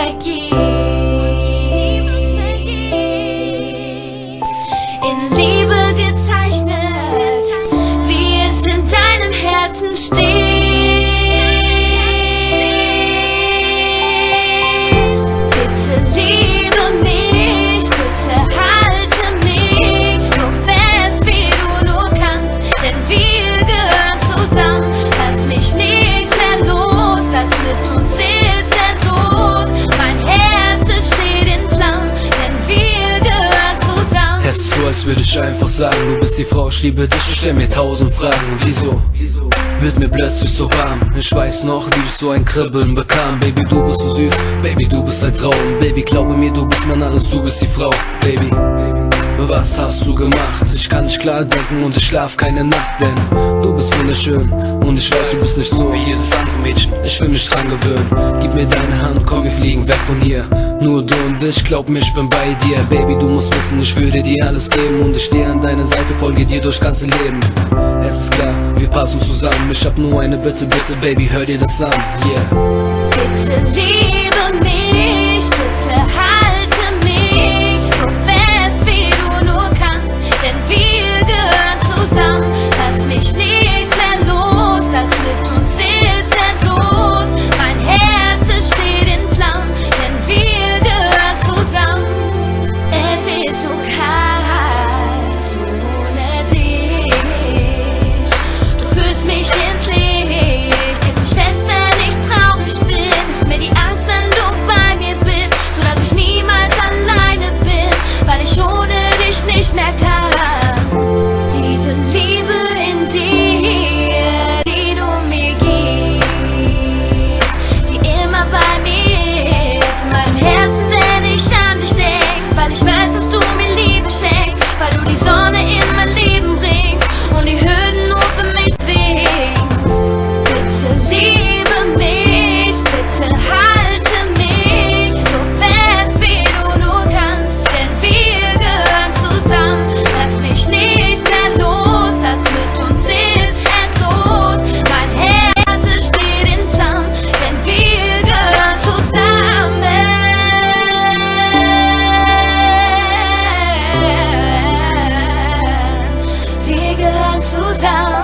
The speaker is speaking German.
vergeht. In Liebe gezeichnet, wie es in deinem Herzen steht. Es ist so, als würde ich einfach sagen, du bist die Frau, ich liebe dich, ich stell mir 1000 Fragen. Und wieso wird mir plötzlich so warm? Ich weiß noch, wie ich so ein Kribbeln bekam. Baby, du bist so süß, Baby, du bist ein Traum. Baby, glaube mir, du bist mein alles, du bist die Frau. Baby, was hast du gemacht? Ich kann nicht klar denken und ich schlaf keine Nacht, denn du bist wunderschön und ich weiß, du bist nicht so wie jedes andere Mädchen. Ich will mich dran gewöhnen, gib mir deine Hand, komm, wir fliegen weg von hier. Nur du und ich, glaub mir, ich bin bei dir. Baby, du musst wissen, ich würde dir alles geben und ich stehe an deiner Seite, folge dir durchs ganze Leben. Es ist klar, wir passen zusammen, ich hab nur eine Bitte, bitte, Baby, hör dir das an, yeah. Bitte liebe mich, bitte halte mich so fest, wie du nur kannst, denn wir gehören zusammen. Lass mich nicht mehr los, das mit uns ist endlos. Mein Herz, es steht in Flammen, denn wir gehören zusammen. Es ist so kalt ohne dich, du führst mich ins Licht, hältst mich fest, wenn ich traurig bin. Nimm mir die Angst, wenn du bei mir bist, sodass ich niemals alleine bin, weil ich ohne dich nicht mehr kann. Diese Liebe in dir, die du mir gibst, die immer bei mir ist, in meinem Herzen, wenn ich an dich denk, weil ich weiß, dass du mir Liebe schenkst, weil du die Sonne in mein Leben bringst und die Hürden nur für mich zwingst. Bitte liebe mich, bitte halte mich so fest, wie du nur kannst, denn wir gehören zusammen. Lass mich nicht mehr los, das mit uns ist endlos. Mein Herz, es steht in Flammen, denn wir gehören zusammen. Wir gehören zusammen.